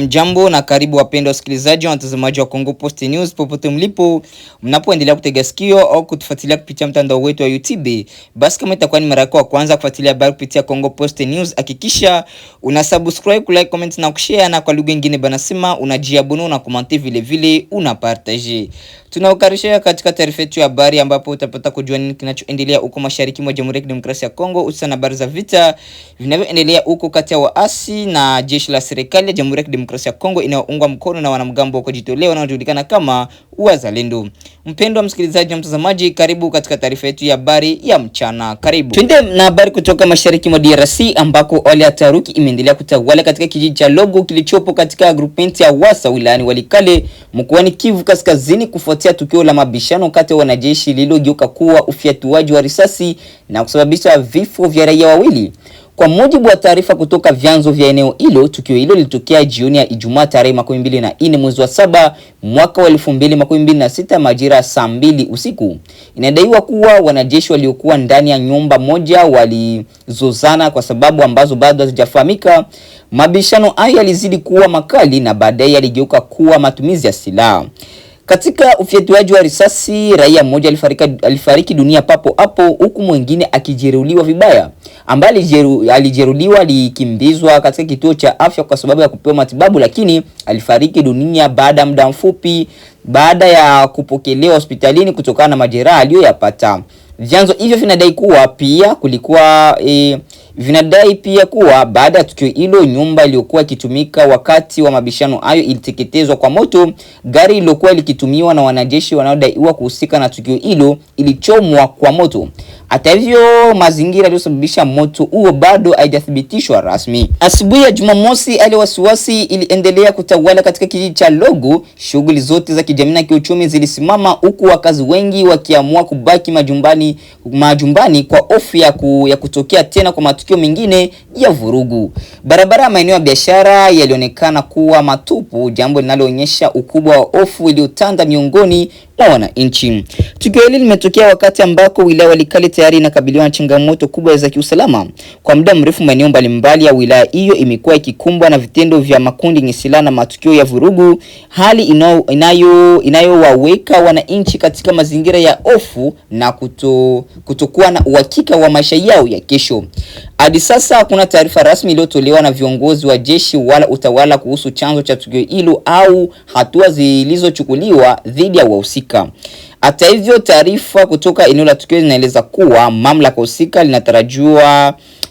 Jambo na karibu wapendwa wasikilizaji na watazamaji wa Kongo Post News popote mlipo, mnapoendelea kutega sikio au kutufuatilia kupitia mtandao wetu wa YouTube. Basi kama itakuwa ni mara yako ya kwanza kufuatilia habari kupitia Kongo Post News, hakikisha una subscribe, like, comment na kushare, na kwa lugha nyingine banasema unajiabone na comment vile vile una partage. Tunakukaribisha katika taarifa yetu ya habari ambapo utapata kujua nini kinachoendelea huko mashariki mwa Jamhuri ya Kidemokrasia ya Kongo, hususan habari za vita vinavyoendelea huko kati ya waasi na jeshi la serikali ya Jamhuri ya Kidemokrasia ya Kongo inayoungwa mkono na wanamgambo wa kujitolea wanaojulikana kama Wazalendo. Mpendwa msikilizaji na mtazamaji, karibu katika taarifa yetu ya habari ya mchana. Karibu. Twende na habari kutoka mashariki mwa DRC ambako hali ya taharuki imeendelea kutawala katika kijiji cha Logo kilichopo katika groupement ya Wasa wilayani Walikale mkoani Kivu Kaskazini kufuatia tukio la mabishano kati ya wanajeshi lililogeuka kuwa ufyatuaji wa risasi na kusababisha vifo vya raia wawili. Kwa mujibu wa taarifa kutoka vyanzo vya eneo hilo, tukio hilo lilitokea jioni ya Ijumaa tarehe 24 mwezi wa 7 mwaka wa 2026 majira saa 2 usiku. Inadaiwa kuwa wanajeshi waliokuwa ndani ya nyumba moja walizozana kwa sababu ambazo bado hazijafahamika. Mabishano haya yalizidi kuwa makali na baadaye yaligeuka kuwa matumizi ya silaha. Katika ufyatuaji wa risasi, raia mmoja alifariki dunia papo hapo, huku mwingine akijeruhiwa vibaya. Ambaye alijeruhiwa alikimbizwa katika kituo cha afya kwa sababu ya kupewa matibabu, lakini alifariki dunia baada ya muda mfupi baada ya kupokelewa hospitalini kutokana na majeraha aliyoyapata. Vyanzo hivyo vinadai pia kuwa baada ya tukio hilo nyumba iliyokuwa ikitumika wakati wa mabishano hayo iliteketezwa kwa moto. Gari lilokuwa likitumiwa na wanajeshi wanaodaiwa kuhusika na tukio hilo ilichomwa kwa moto. Hata hivyo, mazingira yaliyosababisha moto huo bado haijathibitishwa rasmi. Asubuhi ya Jumamosi, hali wasiwasi iliendelea kutawala katika kijiji cha Logo. Shughuli zote za kijamii na kiuchumi zilisimama, huku wakazi wengi wakiamua kubaki majumbani kwa hofu ya kutokea tena kwa matukio mengine ya vurugu. Barabara ya maeneo ya biashara yalionekana kuwa matupu, jambo linaloonyesha ukubwa wa hofu iliyotanda miongoni mwa wananchi. Tukio hili limetokea wakati ambako wilaya Walikale tayari inakabiliwa na changamoto kubwa za kiusalama. Kwa muda mrefu maeneo mbalimbali ya wilaya hiyo imekuwa ikikumbwa na vitendo vya makundi yenye silaha na matukio ya vurugu, hali inayowaweka wananchi katika mazingira ya hofu na kutokuwa na uhakika wa maisha yao ya kesho. Hadi sasa hakuna taarifa rasmi iliyotolewa na viongozi wa jeshi wala utawala kuhusu chanzo cha tukio hilo au hatua zilizochukuliwa dhidi ya wahusika. Hata hivyo, taarifa kutoka eneo la tukio zinaeleza kuwa mamlaka husika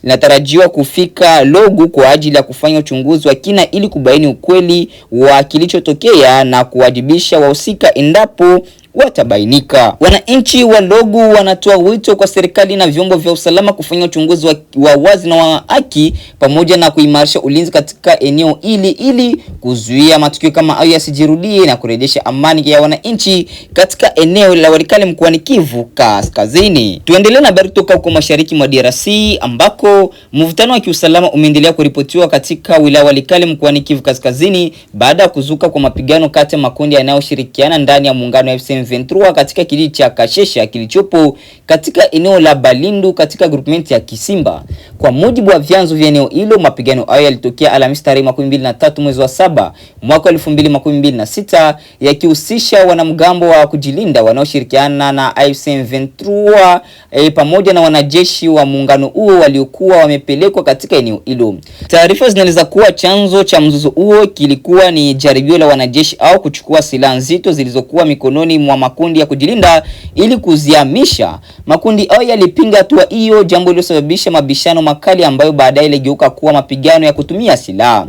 linatarajiwa kufika Logo kwa ajili ya kufanya uchunguzi wa kina ili kubaini ukweli wa kilichotokea na kuwajibisha wahusika endapo watabainika. Wananchi wa Logo wanatoa wito kwa serikali na vyombo vya usalama kufanya uchunguzi wa wazi na wa haki pamoja na kuimarisha ulinzi katika eneo ili kuzuia matukio kama hayo yasijirudie na kurejesha amani ya wananchi katika eneo la Walikale mkoani Kivu Kaskazini. Tuendelee na habari kutoka huko mashariki mwa DRC ambako mvutano wa kiusalama umeendelea kuripotiwa katika wilaya Walikale mkoani Kivu Kaskazini baada ya kuzuka kwa mapigano kati ya makundi yanayoshirikiana ndani ya muungano wa M23 katika kijiji cha Kashesha kilichopo katika eneo la Balindu katika groupement ya Kisimba. Kwa mujibu wa vyanzo vya eneo hilo, mapigano hayo yalitokea Alhamisi tarehe 23 mwezi wa 7 mwaka 2026 yakihusisha wanamgambo wa kujilinda wanaoshirikiana na M23 pamoja na wanajeshi wa muungano huo waliokuwa wamepelekwa katika eneo hilo. Taarifa zinaeleza kuwa chanzo cha mzozo huo kilikuwa ni jaribio la wanajeshi au kuchukua silaha nzito zilizokuwa mikononi mwa makundi ya kujilinda ili kuzihamisha. Makundi hayo yalipinga hatua hiyo, jambo lililosababisha mabishano makali ambayo baadaye iligeuka kuwa mapigano ya kutumia silaha.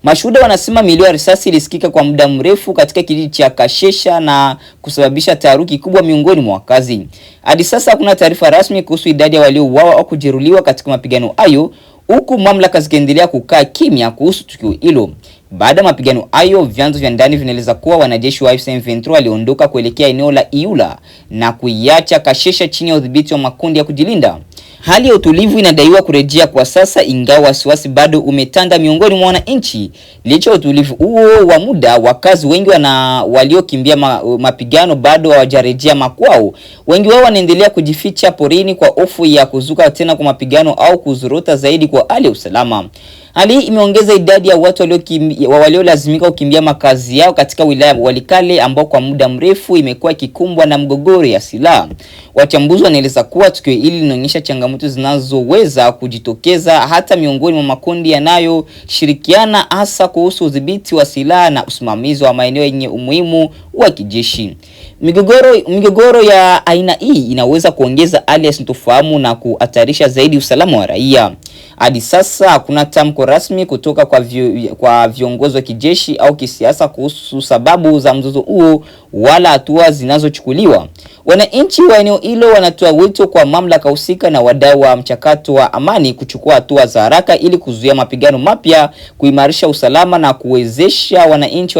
Mashuhuda wanasema milio ya risasi ilisikika kwa muda mrefu katika kijiji cha Kashesha na kusababisha taharuki kubwa miongoni mwa wakazi. Hadi sasa hakuna taarifa rasmi kuhusu idadi ya waliouawa au kujeruhiwa katika mapigano hayo, huku mamlaka zikiendelea kukaa kimya kuhusu tukio hilo. Baada ya mapigano hayo, vyanzo vya ndani vinaeleza kuwa wanajeshi wa M23 waliondoka kuelekea eneo la Iula na kuiacha Kashesha chini ya udhibiti wa makundi ya kujilinda. Hali ya utulivu inadaiwa kurejea kwa sasa, ingawa wasiwasi bado umetanda miongoni mwa wananchi. Licha ya utulivu huo wa muda, wakazi wengi waliokimbia mapigano bado hawajarejea makwao. Wengi wao wanaendelea kujificha porini kwa hofu ya kuzuka tena kwa mapigano au kuzorota zaidi kwa hali ya usalama. Hali hii imeongeza idadi ya watu waliolazimika kukimbia makazi yao katika wilaya ya Walikale ambao kwa muda mrefu imekuwa ikikumbwa na mgogoro ya silaha. Wachambuzi wanaeleza kuwa tukio hili linaonyesha changamoto zinazoweza kujitokeza hata miongoni mwa makundi yanayoshirikiana, hasa kuhusu udhibiti wa silaha na usimamizi wa maeneo yenye umuhimu wa kijeshi. Migogoro ya aina hii inaweza kuongeza hali ya sintofahamu na kuhatarisha zaidi usalama wa raia. Hadi sasa hakuna tamko rasmi kutoka kwa viongozi wa kijeshi au kisiasa kuhusu sababu za mzozo huo wala hatua zinazochukuliwa. Wananchi wa eneo hilo wanatoa wito kwa mamlaka husika na wadau wa mchakato wa amani kuchukua hatua za haraka ili kuzuia mapigano mapya, kuimarisha usalama na kuwezesha wananchi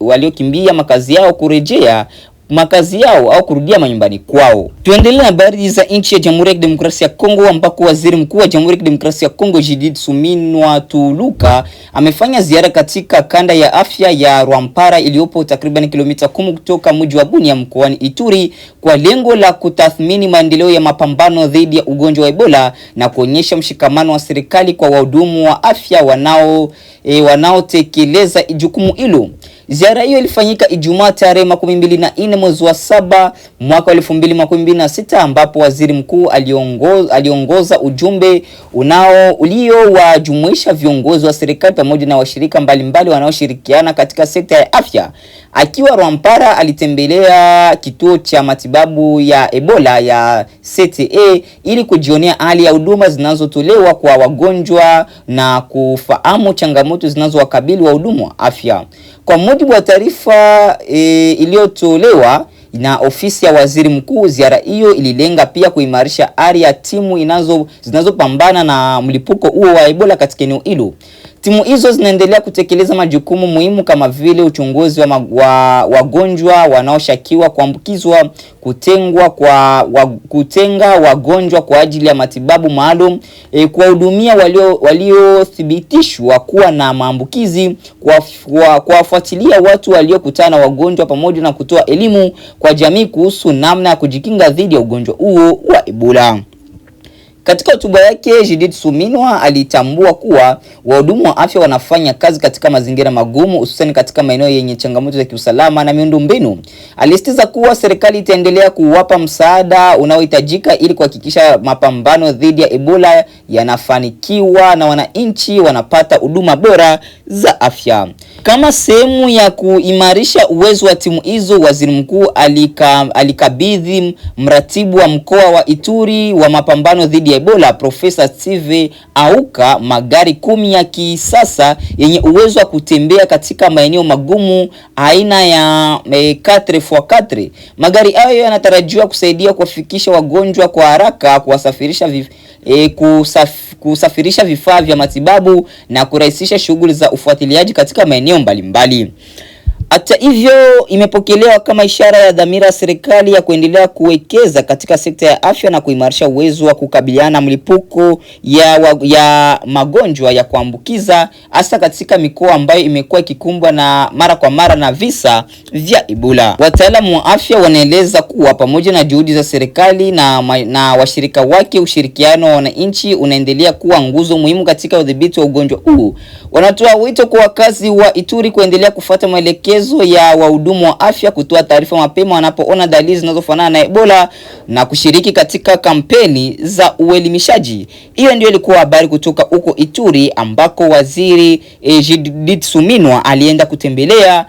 waliokimbia makazi yao kurejea makazi yao au kurudia manyumbani kwao. Tuendelee na habari za nchi ya Jamhuri ya Kidemokrasia ya Kongo ambako Waziri Mkuu wa Jamhuri ya Kidemokrasia ya Kongo Judith Suminwa Tuluka amefanya ziara katika kanda ya afya ya Rwampara iliyopo takriban kilomita 10 kutoka mji wa Bunia mkoani Ituri kwa lengo la kutathmini maendeleo ya mapambano dhidi ya ugonjwa wa Ebola na kuonyesha mshikamano wa serikali kwa wahudumu wa afya wanaotekeleza jukumu hilo. Ziara hiyo ilifanyika Ijumaa tarehe 24 mwezi wa 7 mwaka 2026 ambapo waziri mkuu aliongoza ujumbe uliowajumuisha viongozi wa serikali pamoja na washirika mbalimbali wanaoshirikiana katika sekta ya afya. Akiwa Rwampara alitembelea kituo cha matibabu ya Ebola ya CTE ili kujionea hali ya huduma zinazotolewa kwa wagonjwa na kufahamu changamoto zinazowakabili wahudumu wa afya. Kwa mujibu wa taarifa iliyotolewa na ofisi ya waziri mkuu, ziara hiyo ililenga pia kuimarisha ari ya timu zinazopambana na mlipuko huo wa Ebola katika eneo hilo. Timu hizo zinaendelea kutekeleza majukumu muhimu kama vile uchunguzi wa wagonjwa wanaoshakiwa kuambukizwa, kutenga wagonjwa kwa ajili ya matibabu maalum, kuwahudumia waliothibitishwa kuwa na maambukizi, kuwafuatilia watu waliokutana na wagonjwa pamoja na kutoa elimu kwa jamii kuhusu namna ya kujikinga dhidi ya ugonjwa huo wa Ebola. Katika hotuba yake, Judith Suminwa alitambua kuwa wahudumu wa afya wanafanya kazi katika mazingira magumu, hususan katika maeneo yenye changamoto za kiusalama na miundombinu. Alisisitiza kuwa serikali itaendelea kuwapa msaada unaohitajika ili kuhakikisha mapambano dhidi ya Ebola yanafanikiwa na wananchi wanapata huduma bora za afya. Kama sehemu ya kuimarisha uwezo wa timu hizo, waziri mkuu alikabidhi mratibu wa mkoa wa Ituri wa mapambano dhidi ya Ebola Profesa Steve Auka magari 10 ya kisasa yenye uwezo wa kutembea katika maeneo magumu aina ya 4x4. Magari hayo yanatarajiwa kusaidia kuwafikisha wagonjwa kwa haraka, kusafirisha vifaa vya matibabu na kurahisisha shughuli za ufuatiliaji katika maeneo mbalimbali. Hata hivyo, imepokelewa kama ishara ya dhamira ya serikali ya kuendelea kuwekeza katika sekta ya afya na kuimarisha uwezo wa kukabiliana na mlipuko ya magonjwa ya kuambukiza, hasa katika mikoa ambayo imekuwa ikikumbwa na mara kwa mara na visa vya Ebola. Wataalamu wa afya wanaeleza kuwa pamoja na juhudi za serikali na washirika wake, ushirikiano wa wananchi unaendelea kuwa nguzo muhimu katika udhibiti wa ugonjwa huu. Wanatoa wito kwa wakazi wa Ituri kuendelea kufuata maelekezo ya wahudumu wa afya, kutoa taarifa mapema wanapoona dalili zinazofanana na Ebola na kushiriki katika kampeni za uelimishaji. Hiyo ndio ilikuwa habari kutoka huko Ituri ambako waziri Judith Suminwa alienda kutembelea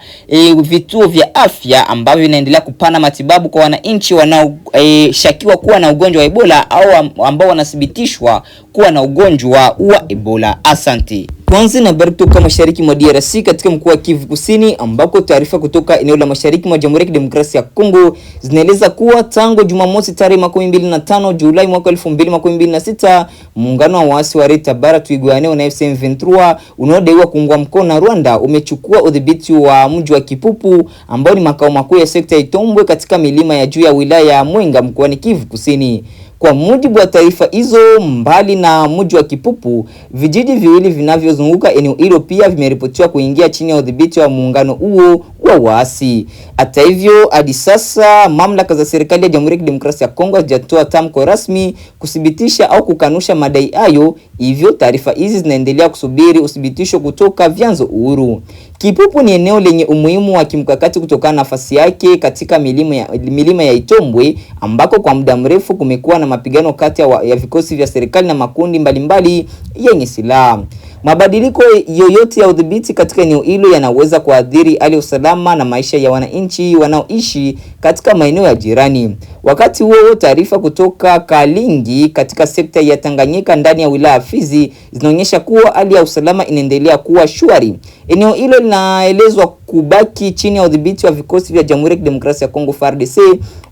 vituo vya afya ambavyo vinaendelea kupana matibabu kwa wananchi wanaoshakiwa kuwa na ugonjwa wa Ebola au ambao wanathibitishwa kuwa na ugonjwa wa Ebola. Asante. Tuanze na habari kutoka mashariki mwa DRC katika mkoa wa Kivu Kusini ambako taarifa kutoka eneo la mashariki mwa Jamhuri ya Kidemokrasia ya Kongo zinaeleza kuwa tangu Jumamosi tarehe 25 Julai mwaka 2026 muungano wa waasi wa Red Tabara Twirwaneho na FC M23 unaodaiwa kuungwa mkono na Rwanda umechukua udhibiti wa mji wa Kipupu ambao ni makao makuu ya sekta ya Itombwe katika milima ya juu ya wilaya ya Mwenga mkoani Kivu Kusini. Kwa mujibu wa taarifa hizo, mbali na mji wa Kipupu, vijiji viwili vinavyozunguka eneo hilo pia vimeripotiwa kuingia chini ya udhibiti wa muungano huo wa waasi. Hata hivyo, hadi sasa mamlaka za serikali ya Jamhuri ya Kidemokrasia ya Kongo hazijatoa tamko rasmi kuthibitisha au kukanusha madai hayo, hivyo taarifa hizi zinaendelea kusubiri uthibitisho kutoka vyanzo huru. Kipupu ni eneo lenye umuhimu wa kimkakati kutokana na nafasi yake katika milima ya Itombwe, ambako kwa muda mrefu kumekuwa na mapigano kati ya vikosi vya serikali na makundi mbalimbali yenye silaha. Mabadiliko yoyote ya udhibiti katika eneo hilo yanaweza kuathiri hali ya usalama na maisha ya wananchi wanaoishi katika maeneo ya jirani. Wakati huo, taarifa kutoka Kalingi katika sekta ya Tanganyika ndani ya wilaya Fizi zinaonyesha kuwa hali ya usalama inaendelea kuwa shwari. Eneo hilo linaelezwa kubaki chini ya udhibiti wa vikosi vya Jamhuri ya Kidemokrasia ya Kongo FARDC,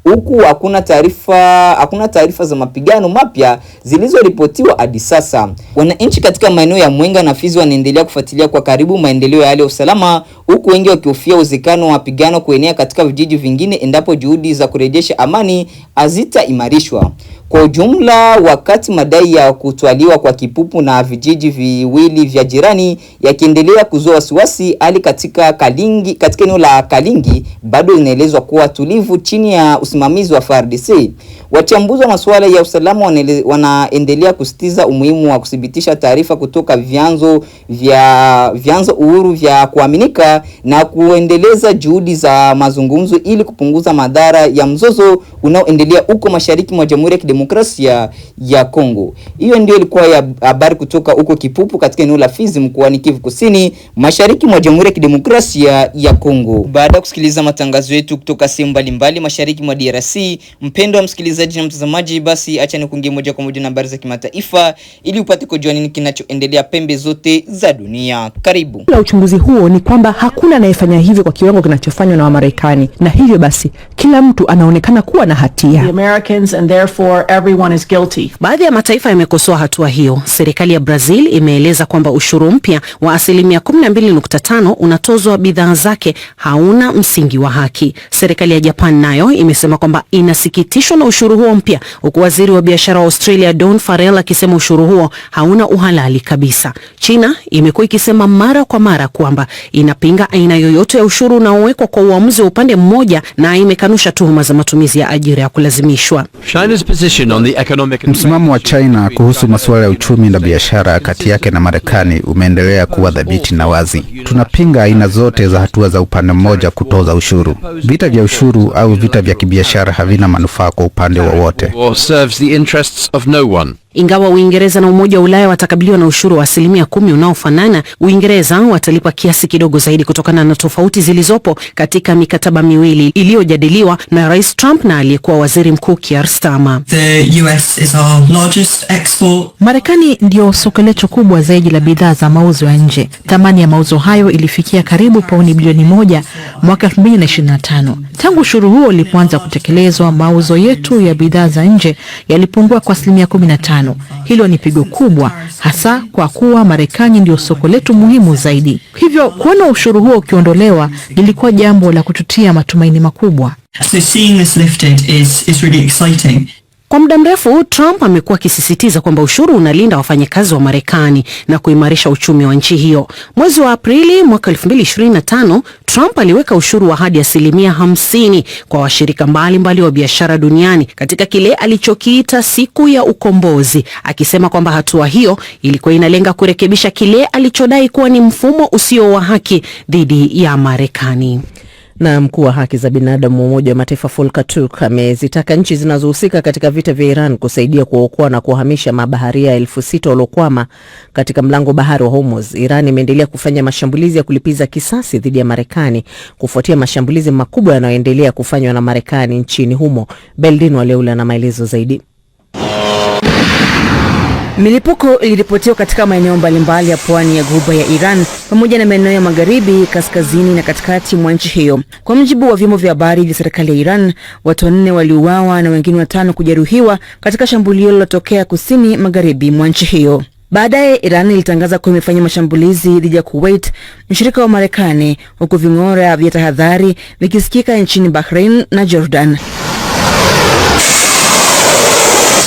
huku hakuna taarifa za mapigano mapya zilizoripotiwa hadi sasa. Wananchi katika maeneo ya Mwenga na Fizi wanaendelea kufuatilia kwa karibu maendeleo ya hali ya usalama, huku wengi wakihofia uwezekano wa mapigano kuenea katika vijiji vingine endapo juhudi za kurejesha amani hazitaimarishwa. Kwa ujumla, wakati madai ya kutwaliwa kwa Kipupu na vijiji viwili vya jirani yakiendelea kuzua wasiwasi, hali katika eneo la Kalingi bado inaelezwa kuwa tulivu chini ya usimamizi wa FARDC. Wachambuzi wa masuala ya usalama wanaendelea kusisitiza umuhimu wa kuthibitisha taarifa kutoka vyanzo uhuru vya kuaminika na kuendeleza juhudi za mazungumzo ili kupunguza madhara ya mzozo unaoendelea huko mashariki mwa Jamhuri ya Kidemokrasia ya Kongo. Hiyo ndio ilikuwa ya habari kutoka huko Kipupu katika eneo la Fizi mkoani Kivu Kusini, mashariki mwa Jamhuri ya Kidemokrasia ya Kongo. Baada ya kusikiliza matangazo yetu kutoka sehemu mbalimbali mashariki mwa DRC, mpendo wa msikilizaji na mtazamaji, basi acha nikuingie moja kwa moja na habari za kimataifa ili upate kujua nini kinachoendelea pembe zote za dunia. Karibu. La uchunguzi huo ni kwamba hakuna anayefanya hivyo kwa kiwango kinachofanywa na Wamarekani, na hivyo basi kila mtu anaonekana kuwa na hatia. The Americans, and therefore everyone is guilty. Baadhi ya mataifa yamekosoa hatua hiyo. Serikali ya Brazil imeeleza kwamba ushuru mpya wa 12.5% unatozwa bidhaa zake hauna msingi wa haki. Serikali ya Japan nayo imesema kwamba inasikitishwa na ushuru huo mpya, huku waziri wa biashara wa Australia Don Farrell akisema ushuru huo hauna uhalali kabisa. China imekuwa ikisema mara kwa mara kwamba inapinga aina yoyote ya ushuru unaowekwa kwa uamuzi wa upande mmoja, na imekanusha tuhuma za matumizi ya ajira ya kulazimishwa. Msimamo wa China kuhusu masuala ya uchumi na biashara kati yake na Marekani umeendelea kuwa dhabiti na wazi. Tunapinga aina zote za hatua za upande mmoja kutoza ushuru. Vita vya ushuru au vita vya kibiashara havina manufaa kwa upande wowote. Ingawa Uingereza na Umoja wa Ulaya watakabiliwa na ushuru wa 10% unaofanana, Uingereza watalipa kiasi kidogo zaidi kutokana na tofauti zilizopo katika mikataba miwili iliyojadiliwa na Rais Trump na aliyekuwa Waziri Mkuu Keir Starmer. Marekani ndio soko letu kubwa zaidi la bidhaa za mauzo ya nje. Thamani ya mauzo hayo ilifikia karibu pauni bilioni 1 mwaka 2025. Tangu ushuru huo ulipoanza kutekelezwa, mauzo yetu ya bidhaa za nje yalipungua kwa 15%. Hilo ni pigo kubwa, hasa kwa kuwa Marekani ndio soko letu muhimu zaidi. Hivyo kuona ushuru huo ukiondolewa lilikuwa jambo la kututia matumaini makubwa. So seeing this lifted is really exciting. Kwa muda mrefu Trump amekuwa akisisitiza kwamba ushuru unalinda wafanyakazi wa Marekani na kuimarisha uchumi wa nchi hiyo. Mwezi wa Aprili mwaka 2025, Trump aliweka ushuru wa hadi 50% kwa washirika mbalimbali wa biashara duniani katika kile alichokiita siku ya ukombozi, akisema kwamba hatua hiyo ilikuwa inalenga kurekebisha kile alichodai kuwa ni mfumo usio wa haki dhidi ya Marekani. Na mkuu wa haki za binadamu wa Umoja wa Mataifa Volker Turk amezitaka nchi zinazohusika katika vita vya Iran kusaidia kuokoa na kuhamisha mabaharia 6,000 waliokwama katika mlango bahari wa Hormuz. Iran imeendelea kufanya mashambulizi ya kulipiza kisasi dhidi ya Marekani kufuatia mashambulizi makubwa yanayoendelea kufanywa na Marekani nchini humo. Beldin Waleula na maelezo zaidi. Milipuko iliripotiwa katika maeneo mbalimbali ya pwani ya Ghuba ya Iran pamoja na maeneo ya magharibi, kaskazini na katikati mwa nchi hiyo. Kwa mujibu wa vyombo vya habari vya serikali ya Iran, watu 4 waliuawa na wengine 5 kujeruhiwa katika shambulio lililotokea kusini magharibi mwa nchi hiyo. Baadaye Iran ilitangaza kuwa imefanya mashambulizi dhidi ya Kuwait, mshirika wa Marekani, huku ving'ora vya tahadhari vikisikika nchini Bahrain na Jordan.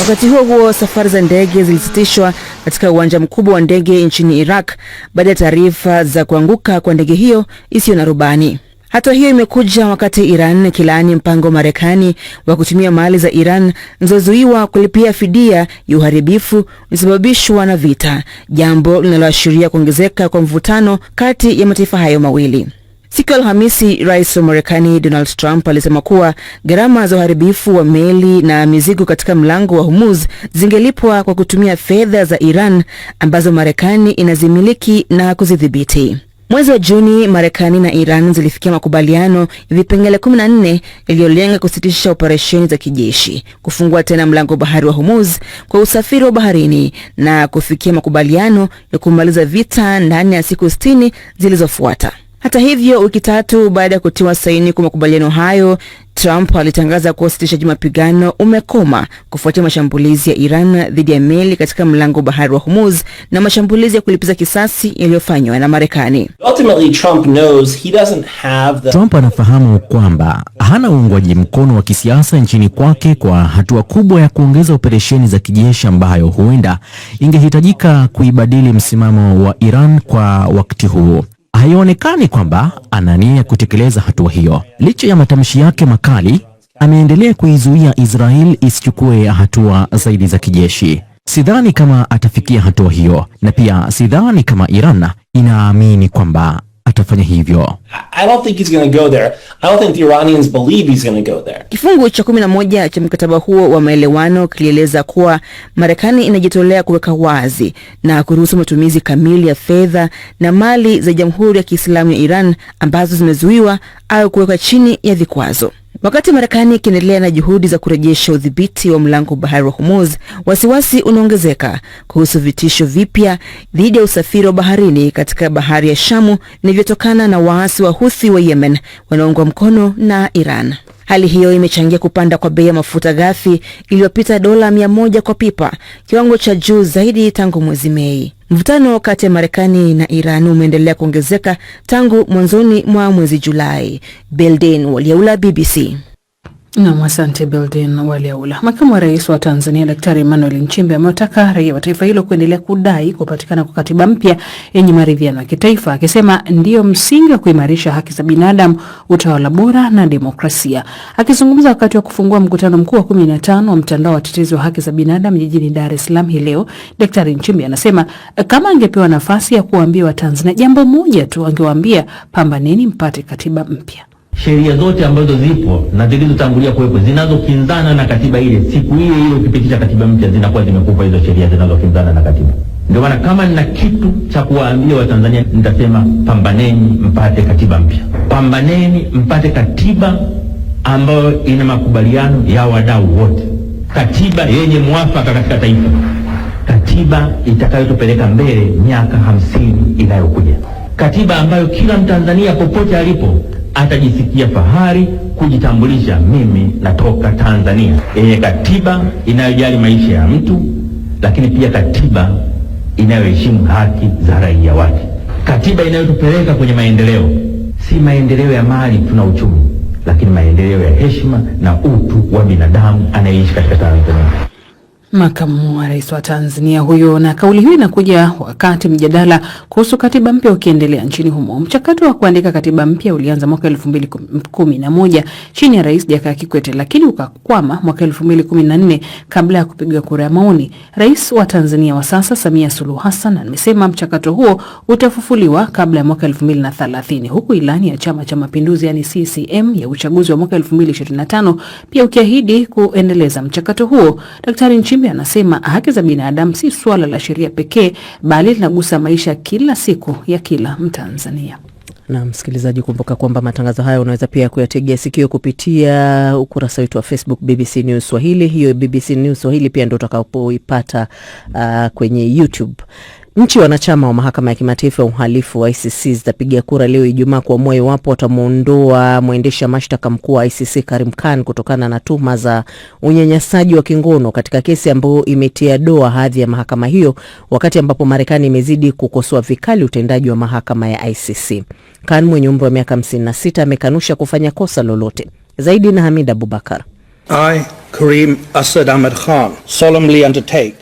Wakati huo safari za ndege zilisitishwa katika uwanja mkubwa wa ndege nchini Iraq baada ya taarifa za kuanguka kwa ndege hiyo isiyo na rubani. Hatua hiyo imekuja wakati Iran kilaani mpango wa Marekani wa kutumia mali za Iran zilizozuiwa kulipia fidia ya uharibifu uliosababishwa na vita, jambo linaloashiria kuongezeka kwa mvutano kati ya mataifa hayo mawili. Siku ya Alhamisi, Rais wa Marekani Donald Trump alisema kuwa gharama za uharibifu wa meli na mizigo katika mlango wa Hormuz zingelipwa kwa kutumia fedha za Iran ambazo Marekani inazimiliki na kuzidhibiti. Mwezi wa Juni, Marekani na Iran zilifikia makubaliano ya vipengele 14 yaliyolenga kusitisha operesheni za kijeshi, kufungua tena mlango bahari wa Hormuz kwa usafiri wa baharini na kufikia makubaliano ya kumaliza vita ndani ya siku 60 zilizofuata. Hata hivyo, wiki tatu baada ya kutiwa saini kwa makubaliano hayo, Trump alitangaza kuwa usitishaji mapigano umekoma kufuatia mashambulizi ya Iran dhidi ya meli katika mlango bahari wa Hormuz na mashambulizi ya kulipiza kisasi yaliyofanywa na Marekani. Trump anafahamu kwamba hana uungwaji mkono wa kisiasa nchini kwake kwa hatua kubwa ya kuongeza operesheni za kijeshi ambayo huenda ingehitajika kuibadili msimamo wa Iran kwa wakati huu. Haionekani kwamba ana nia kutekeleza hatua hiyo. Licha ya matamshi yake makali, ameendelea kuizuia Israel isichukue hatua zaidi za kijeshi. Sidhani kama atafikia hatua hiyo, na pia sidhani kama Iran inaamini kwamba atafanya hivyo. I don't think he's going to go there. I don't think the Iranians believe he's going to go there. Kifungu cha 11 cha mkataba huo wa maelewano kilieleza kuwa Marekani inajitolea kuweka wazi na kuruhusu matumizi kamili ya fedha na mali za Jamhuri ya Kiislamu ya Iran ambazo zimezuiwa au kuwekwa chini ya vikwazo. Wakati Marekani ikiendelea na juhudi za kurejesha udhibiti wa mlango bahari wa Hormuz, wasiwasi unaongezeka kuhusu vitisho vipya dhidi ya usafiri wa baharini katika bahari ya Shamu vinavyotokana na waasi wa Houthi wa Yemen wanaoungwa mkono na Iran. Hali hiyo imechangia kupanda kwa bei ya mafuta ghafi iliyopita $100 kwa pipa, kiwango cha juu zaidi tangu mwezi Mei. Mvutano kati ya Marekani na Iran umeendelea kuongezeka tangu mwanzoni mwa mwezi Julai. Belden Waliaula, BBC. Na asante Belden Waliaula. Makamu wa Rais wa Tanzania Daktari Emmanuel Nchimbi amewataka raia wa taifa hilo kuendelea kudai kupatikana kwa katiba mpya yenye maridhiano ya kitaifa, akisema ndiyo msingi wa kuimarisha haki za binadamu, utawala bora na demokrasia. Akizungumza wakati wa kufungua mkutano mkuu wa 15 wa mtandao wa watetezi wa haki za binadamu jijini Dar es Salaam hii leo, Daktari Nchimbi anasema kama angepewa nafasi ya kuambia Watanzania jambo moja tu, angewaambia pambaneni mpate katiba mpya. Sheria zote ambazo zipo na zilizotangulia kuwepo zinazokinzana na katiba ile, siku ile ile ukipitisha katiba mpya zinakuwa zimekufa hizo sheria zinazokinzana na katiba. Ndio maana kama nina kitu cha kuwaambia Watanzania nitasema pambaneni mpate katiba mpya. Pambaneni mpate katiba ambayo ina makubaliano ya wadau wote. Katiba yenye mwafaka katika taifa. Katiba itakayotupeleka mbele miaka 50 inayokuja. Katiba ambayo kila Mtanzania popote alipo atajisikia fahari kujitambulisha, mimi natoka Tanzania. Yenye katiba inayojali maisha ya mtu, lakini pia katiba inayoheshimu haki za raia wake. Katiba inayotupeleka kwenye maendeleo, si maendeleo ya mali tuna uchumi, lakini maendeleo ya heshima na utu wa binadamu anayeishi katika Tanzania. Makamu wa Rais wa Tanzania huyo. Na kauli hiyo inakuja wakati mjadala kuhusu katiba mpya ukiendelea nchini humo. Mchakato wa kuandika katiba mpya ulianza mwaka 2011 chini ya Rais Jakaya Kikwete, lakini ukakwama mwaka 2014 kabla ya kupiga kura ya maoni. Rais wa Tanzania wa sasa Samia Suluhu Hassan amesema mchakato huo utafufuliwa kabla ya mwaka 2030, huku ilani ya Chama cha Mapinduzi yani CCM ya uchaguzi wa mwaka 2025 pia ukiahidi kuendeleza mchakato huo. Daktari Nchimbi anasema haki za binadamu si swala la sheria pekee, bali linagusa maisha kila siku ya kila Mtanzania. Na msikilizaji, kumbuka kwamba matangazo haya unaweza pia kuyategea sikio kupitia ukurasa wetu wa Facebook BBC News Swahili. Hiyo BBC News Swahili pia ndio utakapoipata kwenye YouTube. Nchi wanachama wa mahakama ya kimataifa ya uhalifu wa ICC zitapiga kura leo Ijumaa kuamua iwapo watamuondoa mwendesha mashtaka mkuu wa ICC Karim Khan kutokana na tuhuma za unyanyasaji wa kingono katika kesi ambayo imetia doa hadhi ya mahakama hiyo, wakati ambapo Marekani imezidi kukosoa vikali utendaji wa mahakama ya ICC. Khan mwenye umri wa miaka 56 amekanusha kufanya kosa lolote. Zaidi na Hamid Abubakar. I, Karim Asad Ahmed Khan, solemnly undertake.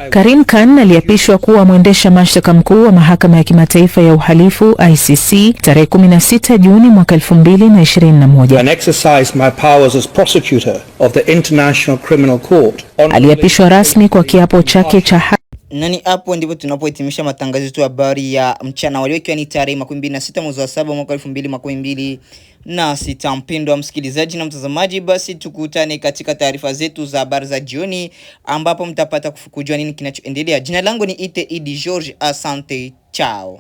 Karim Khan aliapishwa kuwa mwendesha mashtaka mkuu wa mahakama ya kimataifa ya uhalifu ICC tarehe 16 Juni mwaka 2021. And exercise my powers as prosecutor of the International Criminal Court. Aliapishwa rasmi kwa kiapo chake cha Nani hapo ndipo tunapohitimisha matangazo yetu habari ya mchana wa leo, ikiwa ni tarehe 26 mwezi wa 7 mwaka 2026. Mpendwa msikilizaji na mtazamaji, basi tukutane katika taarifa zetu za habari za jioni ambapo mtapata kujua nini kinachoendelea. Jina langu ni Ite Idi George, asante, chao.